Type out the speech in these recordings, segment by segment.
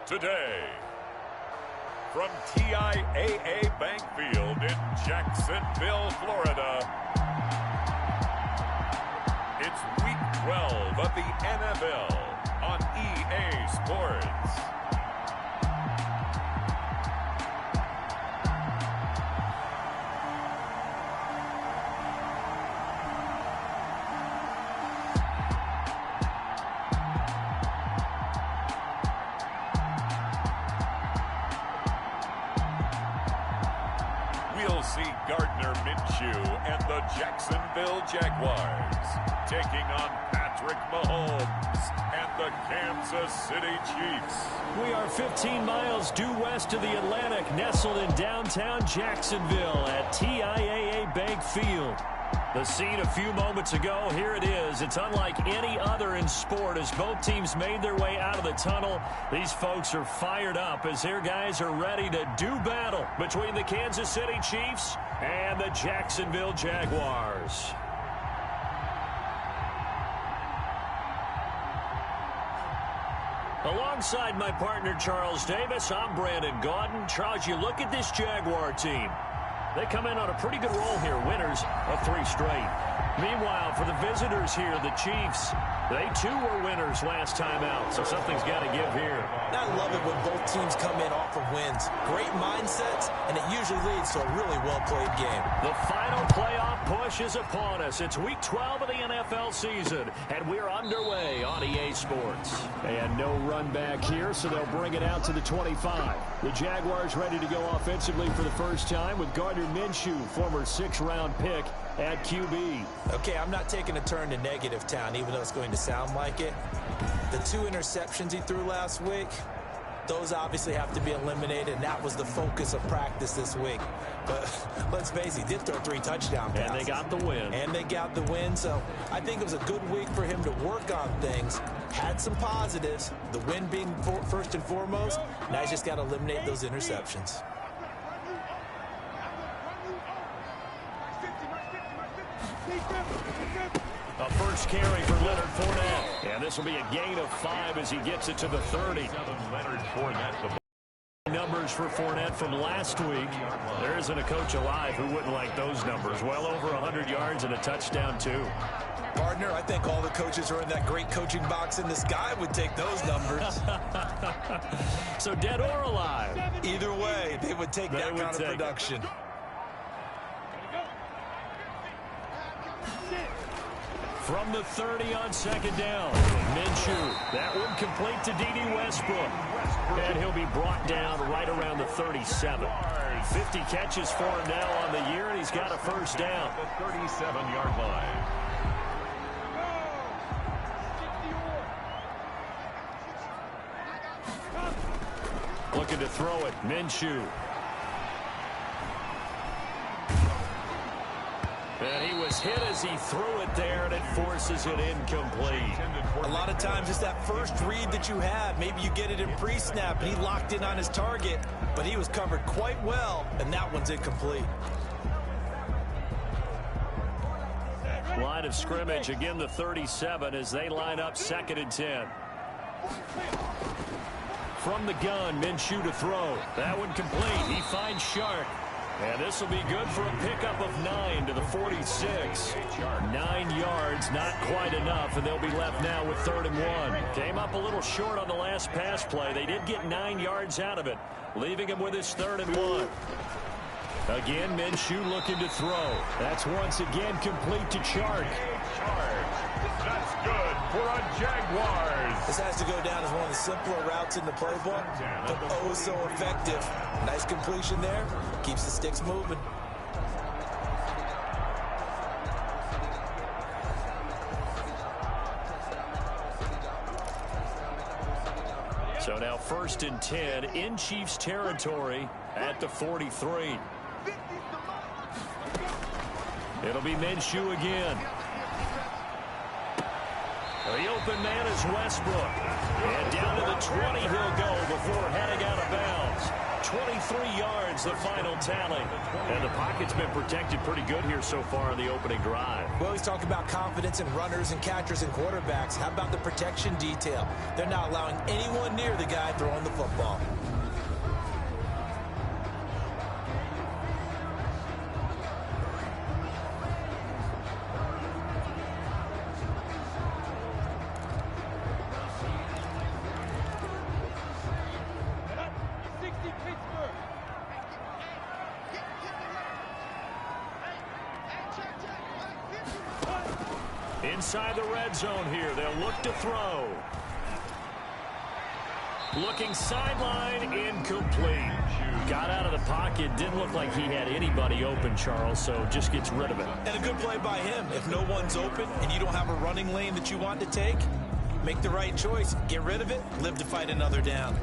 Today, from TIAA Bank Field in Jacksonville, Florida, it's Week 12 of the NFL on EA Sports. We'll see Gardner Minshew and the Jacksonville Jaguars taking on Patrick Mahomes and the Kansas City Chiefs. We are 15 miles due west of the Atlantic, nestled in downtown Jacksonville at TIAA Bank Field. The scene a few moments ago, here it is. It's unlike any other in sport as both teams made their way out of the tunnel. These folks are fired up as their guys are ready to do battle between the Kansas City Chiefs and the Jacksonville Jaguars. Alongside my partner Charles Davis, I'm Brandon Gaudin. Charles, you look at this Jaguar team. They come in on a pretty good roll here, winners of 3 straight. Meanwhile, for the visitors here, the Chiefs, they too were winners last time out, so something's got to give here. I love it when both teams come in off of wins. Great mindsets, and it usually leads to a really well-played game. The final playoff push is upon us. It's Week 12 of the NFL season, and we're underway on EA Sports. And no run back here, so they'll bring it out to the 25. The Jaguars ready to go offensively for the first time with Gardner Minshew, former 6th-round pick at QB. Okay, I'm not taking a turn to negative town, even though it's going to sound like it. The 2 interceptions he threw last week, those obviously have to be eliminated, and that was the focus of practice this week. But let's face it, he did throw 3 touchdown passes. And they got the win. And they got the win, so I think it was a good week for him to work on things. Had some positives, the win being first and foremost. Now he's just got to eliminate those interceptions. A first carry for Leonard Fournette. And this will be a gain of 5 as he gets it to the 30. Leonard Fournette. Numbers for Fournette from last week. There isn't a coach alive who wouldn't like those numbers. Well over 100 yards and a touchdown, too. Partner, I think all the coaches are in that great coaching box in the sky would take those numbers. So dead or alive? Either way, they would take that kind of production. From the 30 on 2nd down, Minshew. That one complete to D.D. Westbrook. And he'll be brought down right around the 37. 50 catches for him now on the year, and he's got a first down. The 37-yard line. Looking to throw it, Minshew. And he was hit as he threw it there, and it forces it incomplete. A lot of times it's that first read that you have. Maybe you get it in pre-snap, and he locked in on his target, but he was covered quite well, and that one's incomplete. Line of scrimmage, again the 37 as they line up 2nd and 10. From the gun, Minshew to throw. That one complete. He finds Shark. And this will be good for a pickup of 9 to the 46. 9 yards, not quite enough, and they'll be left now with 3rd and 1. Came up a little short on the last pass play. They did get 9 yards out of it, leaving him with his 3rd and 1. Again, Minshew looking to throw. That's once again complete to Chark. That's good for a Jaguars. This has to go down as one of the simpler routes in the playbook, but oh so effective. Nice completion there. Keeps the sticks moving. So now 1st and 10 in Chiefs territory at the 43. It'll be Minshew again. The open man is Westbrook. And down to the 20 he'll go before heading out of bounds. 23 yards, the final tally. And the pocket's been protected pretty good here so far in the opening drive. Well, he's talking about confidence in runners and catchers and quarterbacks. How about the protection detail? They're not allowing anyone near the guy throwing the football. Inside the red zone here, they'll look to throw. Looking sideline, incomplete. Got out of the pocket, didn't look like he had anybody open, Charles, so just gets rid of it. And a good play by him. If no one's open and you don't have a running lane that you want to take, make the right choice. Get rid of it, live to fight another down.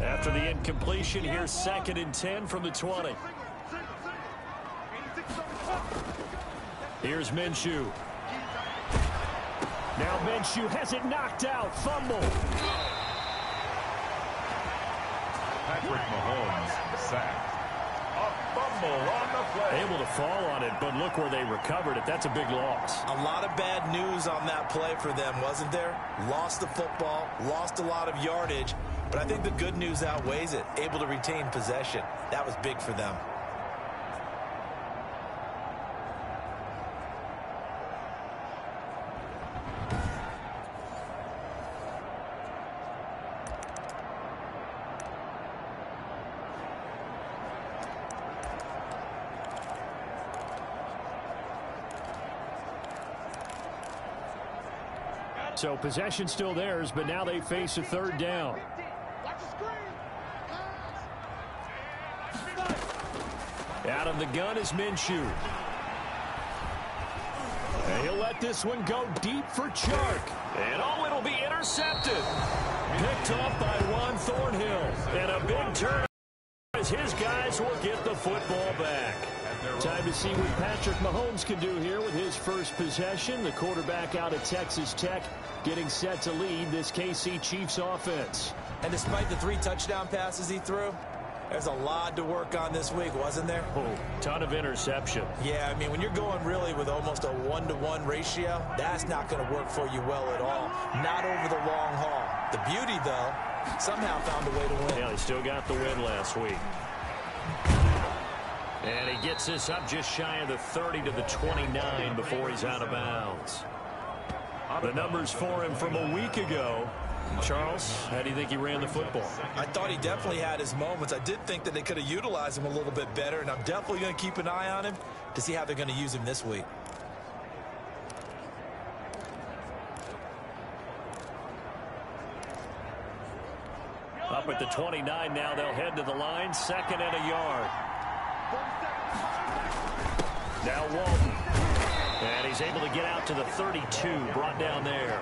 After the incompletion, here's 2nd and 10 from the 20. Here's Minshew. Now Minshew has it knocked out. Fumble. Patrick Mahomes sacked. A fumble on the play. Able to fall on it, but look where they recovered it. That's a big loss. A lot of bad news on that play for them, wasn't there? Lost the football, lost a lot of yardage, but I think the good news outweighs it. Able to retain possession. That was big for them. So possession still theirs, but now they face a 3rd down. Out of the gun is Minshew. And he'll let this one go deep for Chark. And it'll be intercepted. Picked off by Juan Thornhill. And a big turn as his guys will get the football back. Time to see what Patrick Mahomes can do here with his first possession. The quarterback out of Texas Tech getting set to lead this KC Chiefs offense. And despite the 3 touchdown passes he threw, there's a lot to work on this week, wasn't there? Oh, ton of interception. Yeah, I mean, when you're going really with almost a 1-to-1 ratio, that's not going to work for you well at all. Not over the long haul. The beauty, though, somehow found a way to win. Yeah, they still got the win last week. And he gets this up just shy of the 30 to the 29 before he's out of bounds. The numbers for him from a week ago. Charles, how do you think he ran the football? I thought he definitely had his moments. I did think that they could have utilized him a little bit better, and I'm definitely going to keep an eye on him to see how they're going to use him this week. Up at the 29 now, they'll head to the line, 2nd and a yard. Now Walton. And he's able to get out to the 32, brought down there.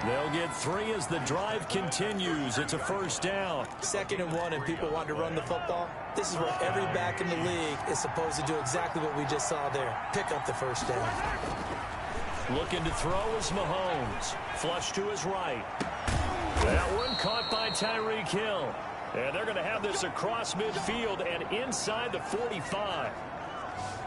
They'll get 3 as the drive continues. It's a 1st down. 2nd and 1, and people want to run the football. This is where every back in the league is supposed to do exactly what we just saw there. Pick up the 1st down. Looking to throw is Mahomes. Flush to his right. That one caught by Tyreek Hill. And they're going to have this across midfield and inside the 45.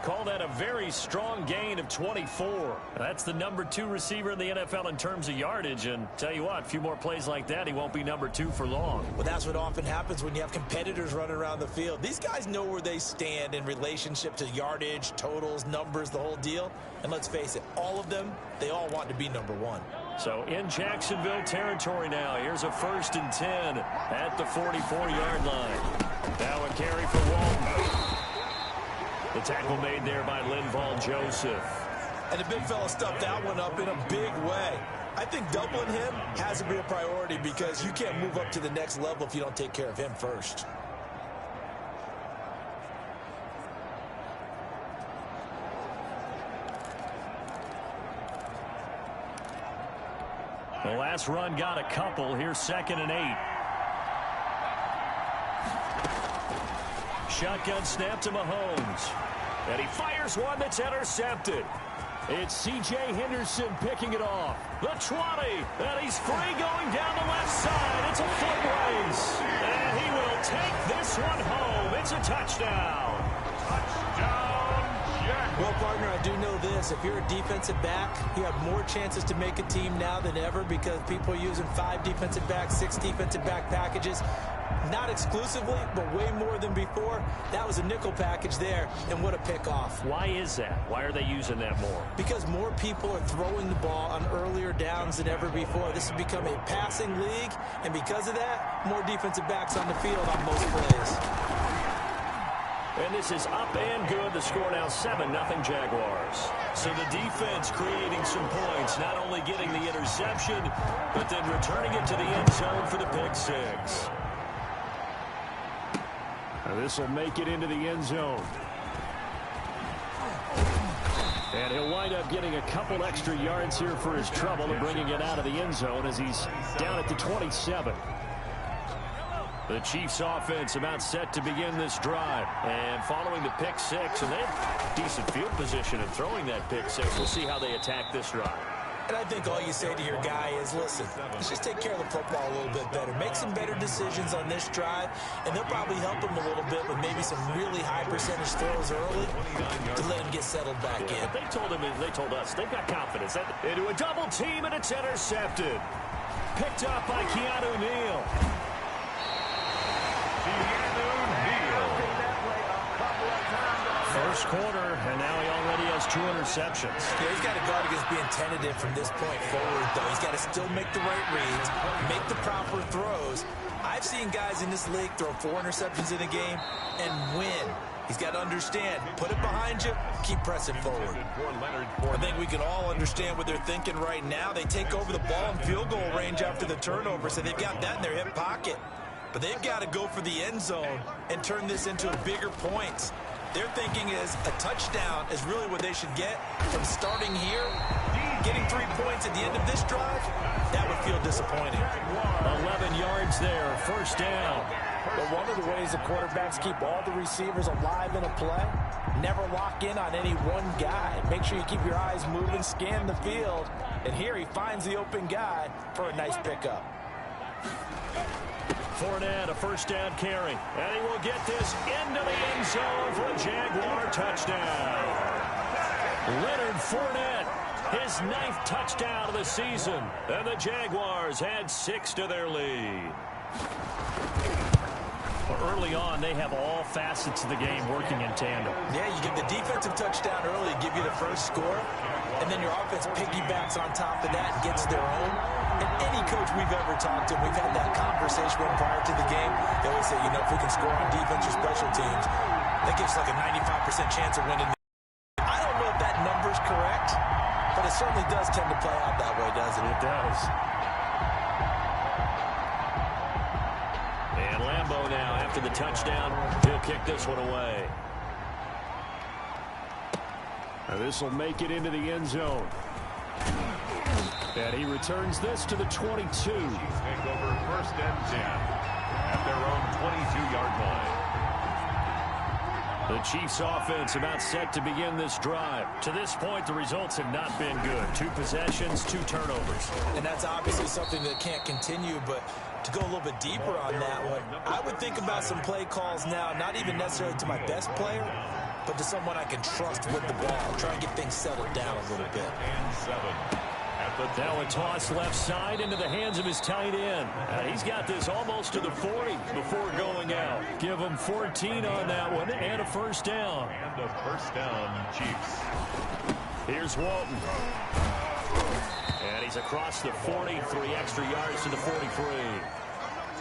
Call that a very strong gain of 24. That's the number 2 receiver in the NFL in terms of yardage. And tell you what, a few more plays like that, he won't be number 2 for long. Well, that's what often happens when you have competitors running around the field. These guys know where they stand in relationship to yardage, totals, numbers, the whole deal. And let's face it, all of them, they all want to be number 1. So in Jacksonville territory now, here's a 1st and 10 at the 44-yard line. Now a carry for Walton. The tackle made there by Linval Joseph. And the big fella stuffed that one up in a big way. I think doubling him has to be a priority because you can't move up to the next level if you don't take care of him first. The last run got a couple. Here's 2nd and 8. Shotgun snap to Mahomes. And he fires one that's intercepted. It's C.J. Henderson picking it off. The 20, and he's free going down the left side. It's a foot race, and he will take this one home. It's a touchdown. Touchdown, Jaguars. Well, partner, I do know this. If you're a defensive back, you have more chances to make a team now than ever because people are using 5 defensive backs, 6 defensive back packages. Not exclusively, but way more than before. That was a nickel package there, and what a pickoff. Why is that? Why are they using that more? Because more people are throwing the ball on earlier downs than ever before. This has become a passing league, and because of that, more defensive backs on the field on most plays. And this is up and good. The score now 7-0 Jaguars. So the defense creating some points, not only getting the interception, but then returning it to the end zone for the pick 6. This will make it into the end zone. And he'll wind up getting a couple extra yards here for his trouble and bringing it out of the end zone as he's down at the 27. The Chiefs offense about set to begin this drive. And following the pick 6, and they have decent field position in throwing that pick 6. We'll see how they attack this drive. And I think all you say to your guy is, listen, let's just take care of the football a little bit better. Make some better decisions on this drive, and they'll probably help him a little bit with maybe some really high percentage throws early to let him get settled back in. They told us they've got confidence. Into a double team, and it's intercepted. Picked up by Keanu Neal. First quarter, and now he already has 2 interceptions. Yeah, he's got to guard against being tentative from this point forward, though. He's got to still make the right reads, make the proper throws. I've seen guys in this league throw 4 interceptions in a game and win. He's got to understand, put it behind you, keep pressing forward. I think we can all understand what they're thinking right now. They take over the ball in field goal range after the turnover, so they've got that in their hip pocket. But they've got to go for the end zone and turn this into bigger points. Their thinking is a touchdown is really what they should get from starting here. Getting 3 points at the end of this drive, that would feel disappointing. 11 yards there, first down. But one of the ways the quarterbacks keep all the receivers alive in a play, never lock in on any one guy. Make sure you keep your eyes moving, scan the field. And here he finds the open guy for a nice pickup. Fournette, a first down carry. And he will get this into the end zone for a Jaguar touchdown. Leonard Fournette, his 9th touchdown of the season. And the Jaguars add 6 to their lead. Early on, they have all facets of the game working in tandem. Yeah, you get the defensive touchdown early, give you the first score, and then your offense piggybacks on top of that and gets their own. And any coach we've ever talked to, we've had that conversation with prior to the game. They always say, you know, if we can score on defense or special teams, that gives like a 95% chance of winning. I don't know if that number's correct, but it certainly does tend to play out that way, doesn't it? It does. And Lambeau now, after the touchdown, he'll kick this one away. This will make it into the end zone. And he returns this to the 22. Chiefs take over first and 10 at their own 22-yard line. The Chiefs offense about set to begin this drive. To this point, the results have not been good. 2 possessions, 2 turnovers. And that's obviously something that can't continue, but to go a little bit deeper on that one, I would think about some play calls now, not even necessarily to my best player, but to someone I can trust with the ball. Try and get things settled down a little bit. And 7. Now a toss left side into the hands of his tight end. He's got this almost to the 40 before going out. Give him 14 on that one and a first down. And a first down, Chiefs. Here's Walton. And he's across the 40, 3 extra yards to the 43.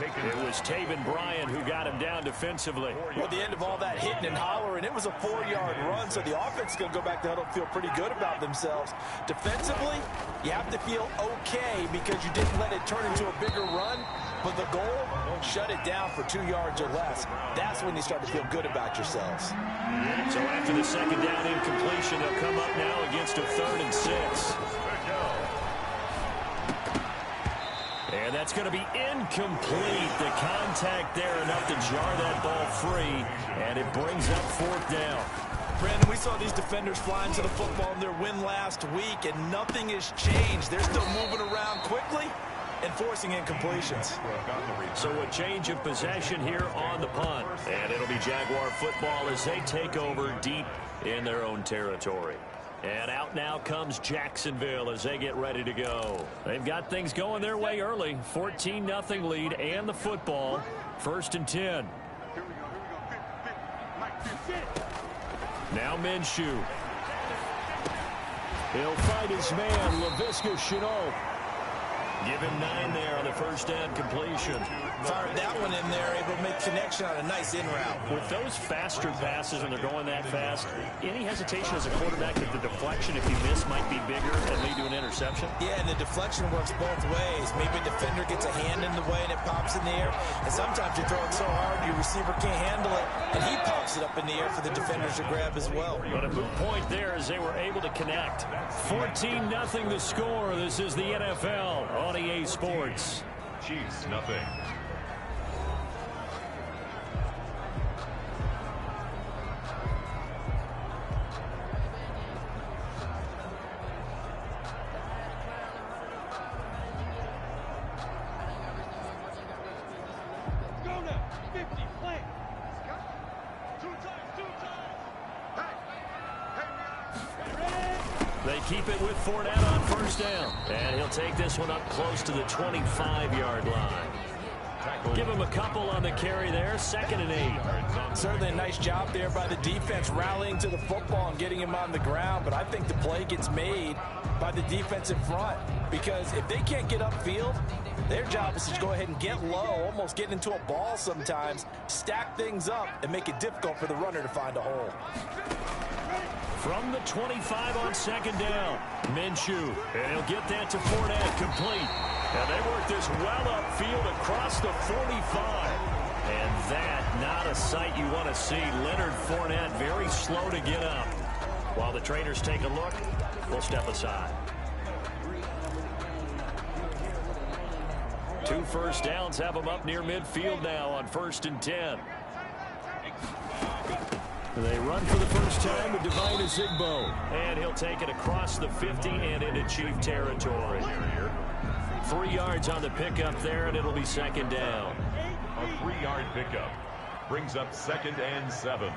It was Taven Bryan who got him down defensively. Well, at the end of all that hitting and hollering, it was a 4-yard run, so the offense is going to go back to huddle and feel pretty good about themselves. Defensively, you have to feel okay because you didn't let it turn into a bigger run, but the goal, shut it down for 2 yards or less. That's when you start to feel good about yourselves. So after the second down incompletion, they'll come up now against a 3rd and 6. And that's going to be incomplete. The contact there enough to jar that ball free, and it brings up 4th down. Brandon, we saw these defenders flying to the football in their win last week, and nothing has changed. They're still moving around quickly and forcing incompletions. So a change of possession here on the punt. And it'll be Jaguar football as they take over deep in their own territory. And out now comes Jacksonville as they get ready to go. They've got things going their way early. 14-0 lead and the football. 1st and 10. Now Minshew. He'll find his man, Laviska Shenault. Give him 9 there on the first down completion. Fired that one in there, able to make connection on a nice in route. With those faster passes when they're going that fast, any hesitation as a quarterback that the deflection, if you miss, might be bigger and lead to an interception? Yeah, and the deflection works both ways. Maybe a defender gets a hand in the way and it pops in the air. And sometimes you throw it so hard your receiver can't handle it, and he pops it up in the air for the defenders to grab as well. But a moot point there as they were able to connect. 14-0 the score. This is the NFL on EA Sports. Chiefs, nothing. They keep it with Fournette on first down. And he'll take this one up close to the 25-yard line. Give him a couple on the carry there. 2nd and 8. Certainly a nice job there by the defense rallying to the football and getting him on the ground. But I think the play gets made by the defensive front. Because if they can't get upfield, their job is to go ahead and get low, almost get into a ball sometimes, stack things up, and make it difficult for the runner to find a hole. From the 25 on 2nd down, Minshew, and he'll get that to Fournette, complete. And they work this well upfield across the 45. And that, not a sight you want to see. Leonard Fournette very slow to get up. While the trainers take a look, we'll step aside. 2 first downs have them up near midfield now on 1st and 10. They run for the first time with Divine Azigbo. And he'll take it across the 50 and into Chief territory. 3 yards on the pickup there, and it'll be 2nd down. A 3-yard pickup brings up 2nd and 7.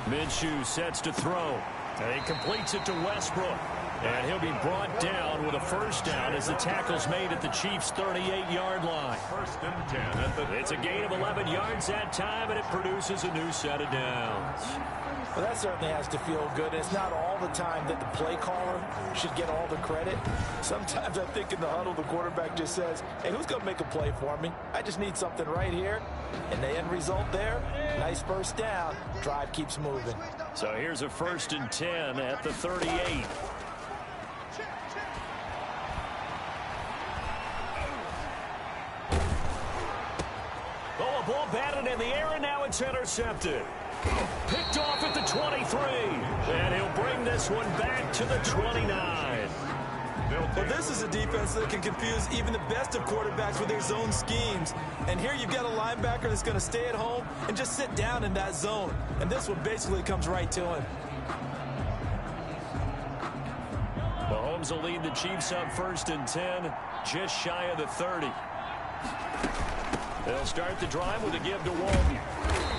Minshew sets to throw. And he completes it to Westbrook. And he'll be brought down with a first down as the tackle's made at the Chiefs' 38-yard line. 1st and 10. It's a gain of 11 yards that time, and it produces a new set of downs. Well, that certainly has to feel good. It's not all the time that the play caller should get all the credit. Sometimes I think in the huddle, the quarterback just says, hey, who's going to make a play for me? I just need something right here. And the end result there, nice first down. Drive keeps moving. So here's a 1st and 10 at the 38. Ball batted in the air, and now it's intercepted. Picked off at the 23. And he'll bring this one back to the 29. Well, this is a defense that can confuse even the best of quarterbacks with their zone schemes. And here you've got a linebacker that's going to stay at home and just sit down in that zone. And this one basically comes right to him. Mahomes will lead the Chiefs up 1st and 10, just shy of the 30. They'll start the drive with a give to Walton.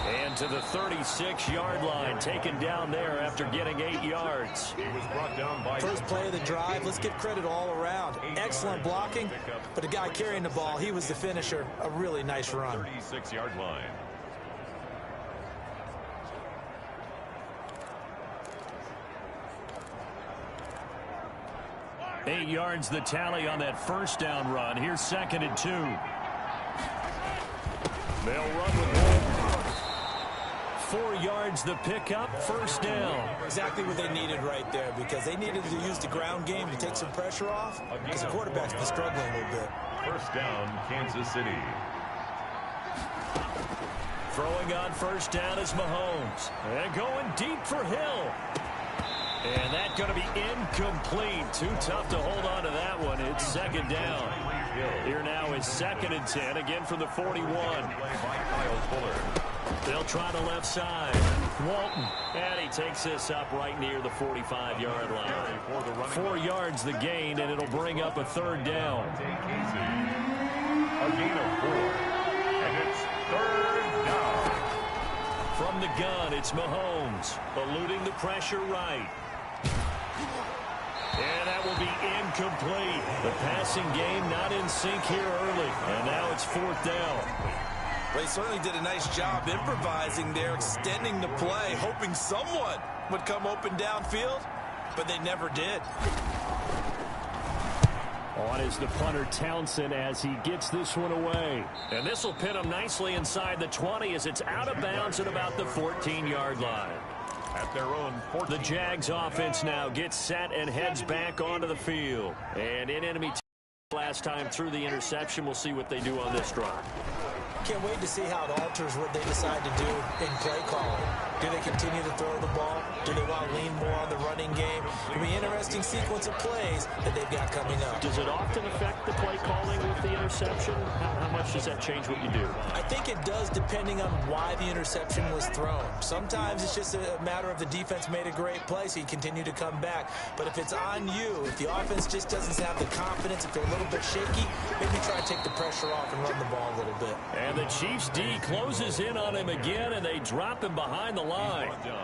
And to the 36-yard line, taken down there after getting 8 yards. He was brought down by first play of the drive. Let's give credit all around. Excellent blocking, but the guy carrying the ball, he was the finisher. A really nice run. 36-yard line. Eight yards the tally on that first down run. Here's 2nd and 2. They'll run with Walton. 4 yards the pickup, first down. Exactly what they needed right there, because they needed to use the ground game to take some pressure off, because the quarterback's been struggling a little bit. First down, Kansas City. Throwing on first down is Mahomes. And going deep for Hill. And that's going to be incomplete. Too tough to hold on to that one. It's 2nd down. Here now is 2nd and 10, again from the 41. Play by Kyle Fuller. They'll try the left side. Walton, and he takes this up right near the 45-yard line. 4 yards the gain, and it'll bring up a third down. A gain of 4, and it's third down. From the gun, it's Mahomes, eluding the pressure right. And that will be incomplete. The passing game not in sync here early, and now it's 4th down. Well, he certainly did a nice job improvising there, extending the play, hoping someone would come open downfield, but they never did. On is the punter Townsend as he gets this one away. And this will pin him nicely inside the 20 as it's out of bounds at about the 14-yard line. At their own 14. The Jags offense now gets set and heads back onto the field. And in enemy last time through the interception, we'll see what they do on this drive. Can't wait to see how it alters what they decide to do in play calling. Do they continue to throw the ball? Do they want to lean more on the running game? It'll be an interesting sequence of plays that they've got coming up. Does it often affect the play calling with the interception? How much does that change what you do? I think it does, depending on why the interception was thrown. Sometimes it's just a matter of the defense made a great play, so you continue to come back. But if it's on you, if the offense just doesn't have the confidence, if they're a little bit shaky, maybe try to take the pressure off and run the ball a little bit. And the Chiefs D closes in on him again, and they drop him behind the line.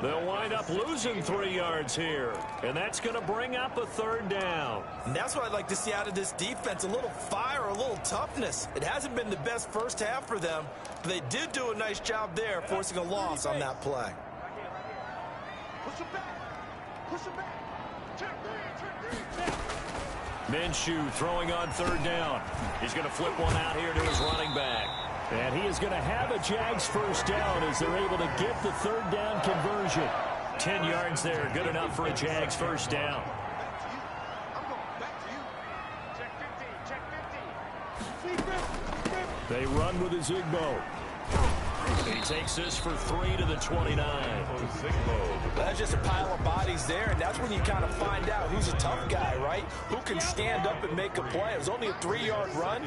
They'll wind up losing 3 yards here, and that's going to bring up a third down. And that's what I'd like to see out of this defense, a little fire, a little toughness. It hasn't been the best first half for them, but they did do a nice job there, forcing a loss on that play. Push it back. Push it back. Minshew throwing on third down. He's going to flip one out here to his running back. And he is going to have a Jags first down as they're able to get the third down conversion. 10 yards there, good enough for a Jags first down. They run with Zigbo. He takes this for 3 to the 29. That's just a pile of bodies there, and that's when you kind of find out who's a tough guy, right? Who can stand up and make a play. It was only a 3-yard run,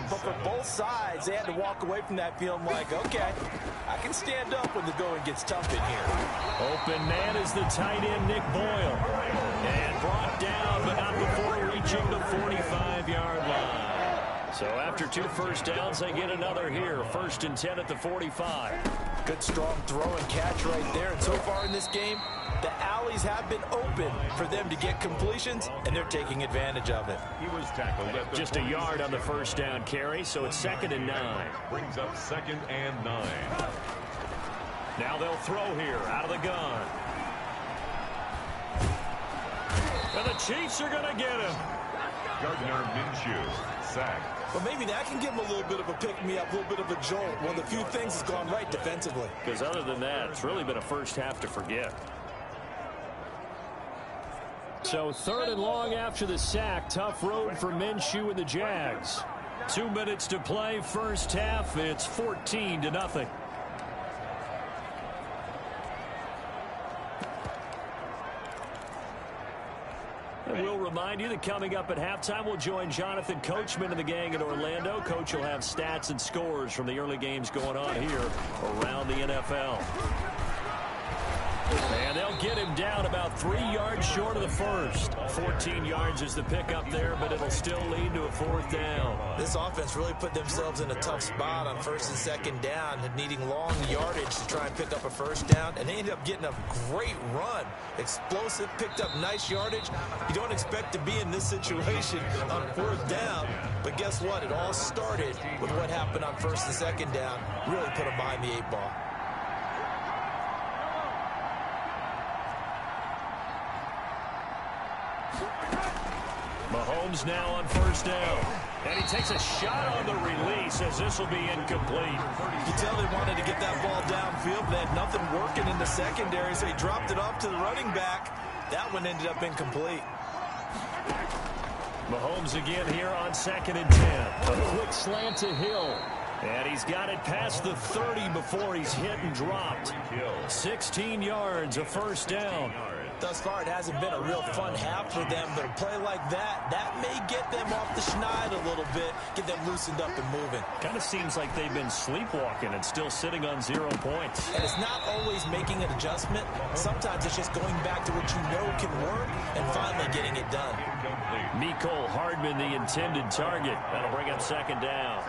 but for both sides, they had to walk away from that feeling like, okay, I can stand up when the going gets tough in here. Open man is the tight end, Nick Boyle. And brought down, but not before reaching the 45-yard line. So after 2 first downs, they get another here. 1st and 10 at the 45. Good strong throw and catch right there. And so far in this game, the alleys have been open for them to get completions, and they're taking advantage of it. He was tackled at just a yard on the first down carry, so it's 2nd and 9. Brings up 2nd and 9. Now they'll throw here out of the gun. And the Chiefs are going to get him. Gardner Minshew sacked. But maybe that can give them a little bit of a pick-me-up, a little bit of a jolt. One of the few things that's gone right defensively. Because other than that, it's really been a first half to forget. So 3rd and long after the sack. Tough road for Minshew and the Jags. 2 minutes to play first half. It's 14-0. And we'll remind you that coming up at halftime, we'll join Jonathan Coachman and the gang in Orlando. Coach will have stats and scores from the early games going on here around the NFL. And they'll get him down about 3 yards short of the first. 14 yards is the pickup there, but it'll still lead to a 4th down. This offense really put themselves in a tough spot on 1st and 2nd down, needing long yardage to try and pick up a first down, and they ended up getting a great run. Explosive, picked up nice yardage. You don't expect to be in this situation on 4th down, but guess what? It all started with what happened on 1st and 2nd down. Really put them behind the 8 ball. Mahomes now on 1st down. And he takes a shot on the release as this will be incomplete. You can tell they wanted to get that ball downfield, but they had nothing working in the secondary, so he dropped it off to the running back. That one ended up incomplete. Mahomes again here on 2nd and 10. A quick slant to Hill. And he's got it past the 30 before he's hit and dropped. 16 yards, a first down. Thus far, it hasn't been a real fun half for them, but a play like that may get them off the schneid a little bit, get them loosened up and moving. Kind of seems like they've been sleepwalking and still sitting on 0 points. And it's not always making an adjustment. Sometimes it's just going back to what you know can work and finally getting it done. Mecole Hardman, the intended target. That'll bring up second down.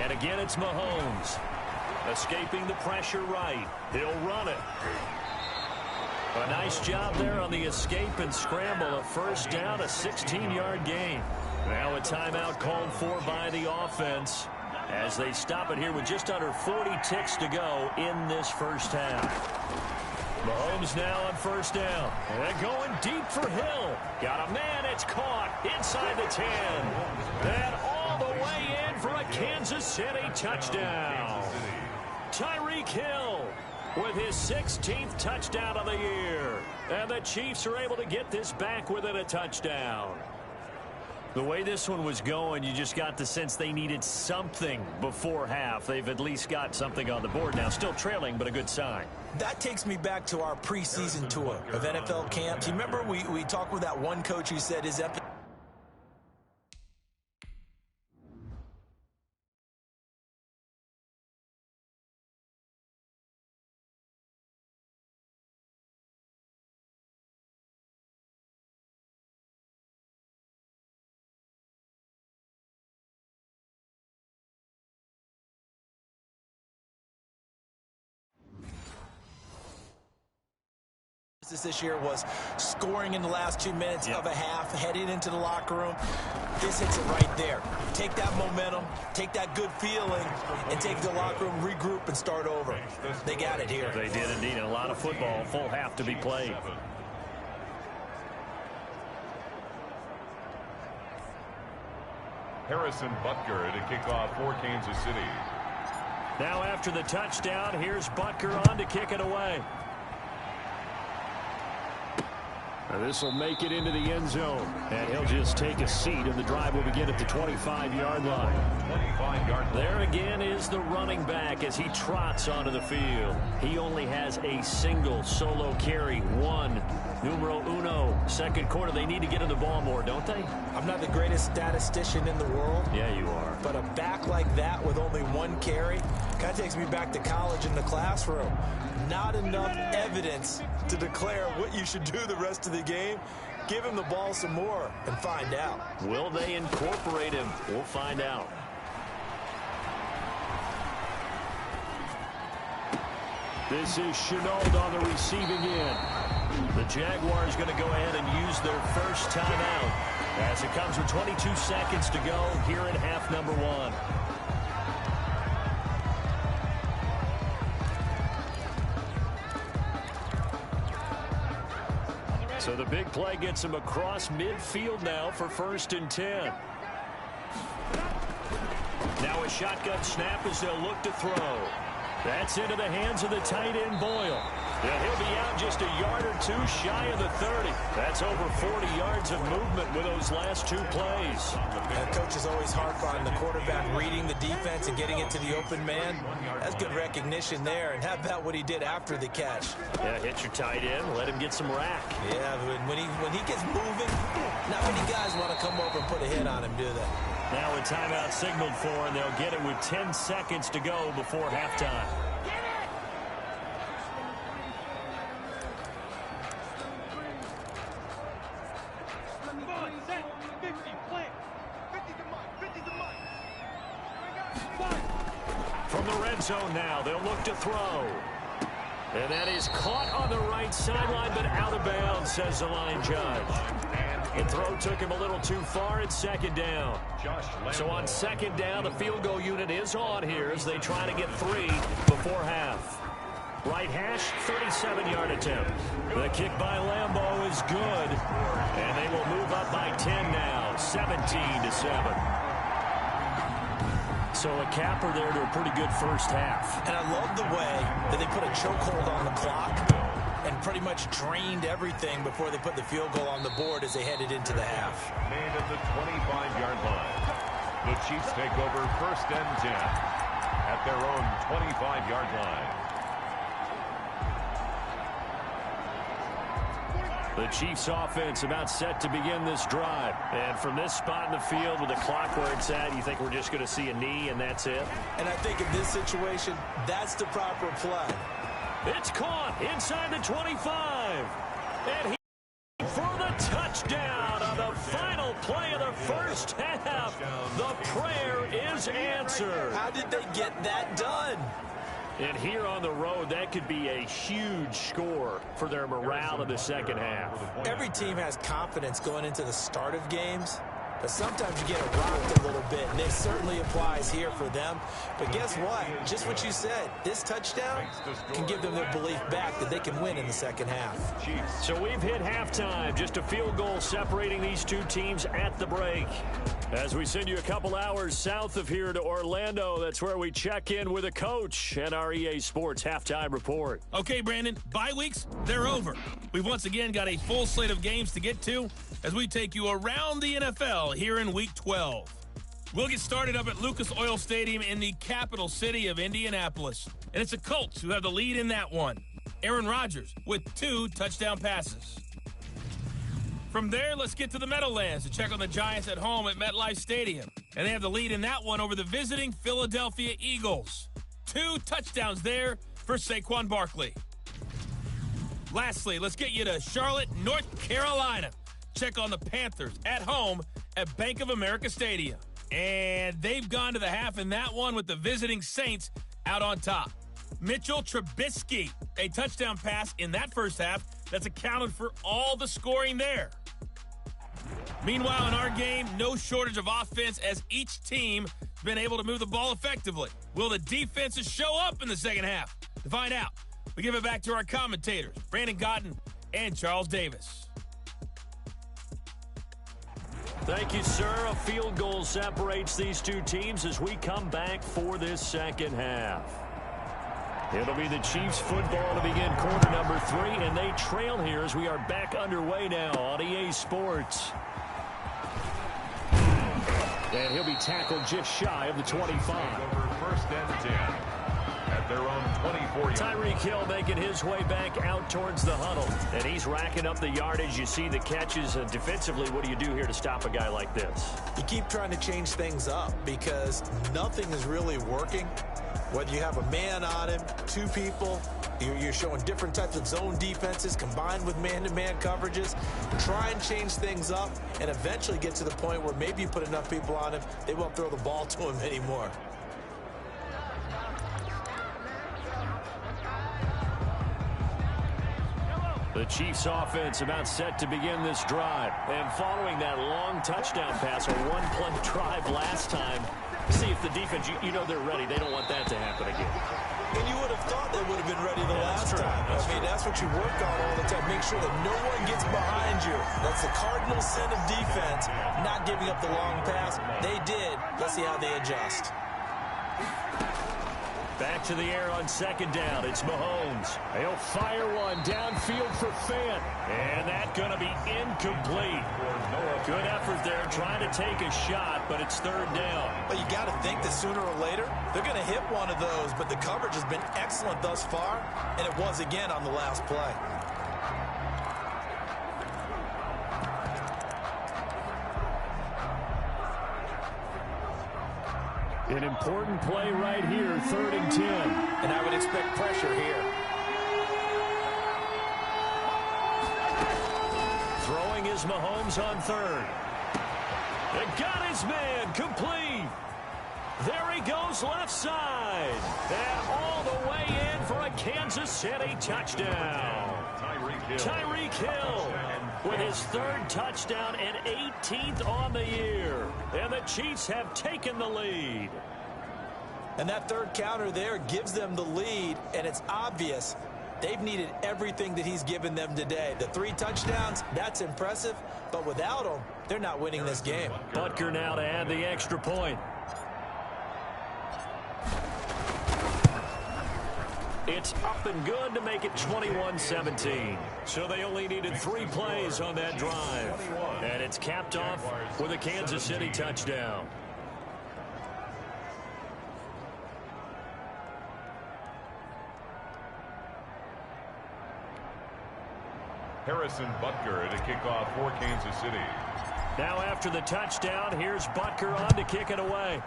And again, it's Mahomes. Escaping the pressure right. He'll run it. A nice job there on the escape and scramble. A first down, a 16-yard gain. Now a timeout called for by the offense as they stop it here with just under 40 ticks to go in this first half. Mahomes now on first down. And going deep for Hill. Got a man, it's caught inside the 10. And all the way in for a Kansas City touchdown. Tyreek Hill with his 16th touchdown of the year. And the Chiefs are able to get this back within a touchdown. The way this one was going, you just got the sense they needed something before half. They've at least got something on the board now. Still trailing, but a good sign. That takes me back to our preseason tour of NFL camps. You remember we talked with that one coach who said his this year was scoring in the last 2 minutes of a half, heading into the locker room. This hits it right there. Take that momentum, take that good feeling, and take the locker room, regroup, and start over. They got it here. They did indeed. A lot of football, full half to be played. Harrison Butker to kick off for Kansas City. Now after the touchdown, here's Butker on to kick it away. This will make it into the end zone. And he'll just take a seat, and the drive will begin at the 25-yard line. 25-yard line. There again is the running back as he trots onto the field. He only has a single solo carry. Numero uno. Second quarter, they need to get in the ball more, don't they? I'm not the greatest statistician in the world. Yeah, you are. But a back like that with only one carry kind of takes me back to college in the classroom. Not enough evidence to declare what you should do the rest of the game. Give him the ball some more and find out. Will they incorporate him? We'll find out. This is Chenault on the receiving end. The Jaguars going to go ahead and use their first timeout as it comes with 22 seconds to go here in half number 1. So the big play gets him across midfield now for 1st and 10. Now a shotgun snap as they'll look to throw. That's into the hands of the tight end Boyle. And he'll be out just a yard or two shy of the 30. That's over 40 yards of movement with those last 2 plays. And coaches always harp on the quarterback reading the defense and getting it to the open man. That's good recognition there. And how about what he did after the catch? Yeah, hit your tight end, let him get some rack. Yeah, when he gets moving, not many guys want to come over and put a hit on him, do they? Now a timeout signaled for, and they'll get it with 10 seconds to go before halftime. From the red zone now, they'll look to throw. And that is caught on the right sideline, but out of bounds, says the line judge. The throw took him a little too far at 2nd down. So on 2nd down, the field goal unit is on here as they try to get 3 before half. Right hash, 37-yard attempt. The kick by Lambeau is good. And they will move up by 10 now, 17-7. So a capper there to a pretty good first half. And I love the way that they put a chokehold on the clock and pretty much drained everything before they put the field goal on the board as they headed into the half. Made at the 25-yard line. The Chiefs take over 1st and 10. At at their own 25-yard line. The Chiefs offense about set to begin this drive. And from this spot in the field with the clock where it's at, you think we're just going to see a knee and that's it? And I think in this situation, that's the proper play. It's caught inside the 25. And he for the touchdown on the final play of the first half. The prayer is answered. How did they get that done? And here on the road, that could be a huge score for their morale in the second half. Every team has confidence going into the start of games, but sometimes you get it rocked a little bit, and it certainly applies here for them. But guess what? Just what you said, this touchdown can give them their belief back that they can win in the second half. So we've hit halftime, just a field goal separating these two teams at the break. As we send you a couple hours south of here to Orlando, that's where we check in with a coach and our EA Sports Halftime Report. Okay, Brandon, bye weeks, they're over. We've once again got a full slate of games to get to as we take you around the NFL here in Week 12. We'll get started up at Lucas Oil Stadium in the capital city of Indianapolis. And it's the Colts who have the lead in that one. Aaron Rodgers with 2 touchdown passes. From there, let's get to the Meadowlands to check on the Giants at home at MetLife Stadium. And they have the lead in that one over the visiting Philadelphia Eagles. 2 touchdowns there for Saquon Barkley. Lastly, let's get you to Charlotte, North Carolina. Check on the Panthers at home at Bank of America Stadium. And they've gone to the half in that one with the visiting Saints out on top. Mitchell Trubisky, a touchdown pass in that first half that's accounted for all the scoring there. Meanwhile, in our game, no shortage of offense as each team has been able to move the ball effectively. Will the defenses show up in the second half? To find out, we give it back to our commentators, Brandon Gotten and Charles Davis. Thank you, sir. A field goal separates these two teams as we come back for this second half. It'll be the Chiefs football to begin quarter number 3, and they trail here as we are back underway now on EA Sports. And he'll be tackled just shy of the 25. First and 10 at their own 24. Tyreek Hill making his way back out towards the huddle. And he's racking up the yardage. You see the catches. Defensively, what do you do here to stop a guy like this? You keep trying to change things up because nothing is really working. Whether you have a man on him, 2 people, you're showing different types of zone defenses combined with man-to-man coverages. Try and change things up and eventually get to the point where maybe you put enough people on him, they won't throw the ball to him anymore. The Chiefs offense about set to begin this drive. And following that long touchdown pass, a one-play drive last time, see if the defense, you know they're ready. They don't want that to happen again. And you would have thought they would have been ready the last time. That's what you work on all the time. Make sure that no one gets behind you. That's the cardinal sin of defense, not giving up the long pass. They did. Let's see how they adjust. Back to the air on second down. It's Mahomes. He'll fire one downfield for Fant. And that's going to be incomplete. Good effort there trying to take a shot, but it's third down. But you got to think that sooner or later, they're going to hit one of those. But the coverage has been excellent thus far, and it was again on the last play. An important play right here, 3rd and 10. And I would expect pressure here. Throwing is Mahomes on 3rd. And got his man, complete. There he goes left side. And all the way in for a Kansas City touchdown. Tyreek Hill with his 3rd touchdown and 18th on the year. And the Chiefs have taken the lead. And that 3rd counter there gives them the lead, and it's obvious they've needed everything that he's given them today. The 3 touchdowns, that's impressive, but without him, they're not winning this game. Butker now to add the extra point. It's up and good to make it 21-17. So they only needed 3 plays on that drive. And it's capped off with a Kansas City touchdown. Harrison Butker to kick off for Kansas City. Now after the touchdown, here's Butker on to kick it away.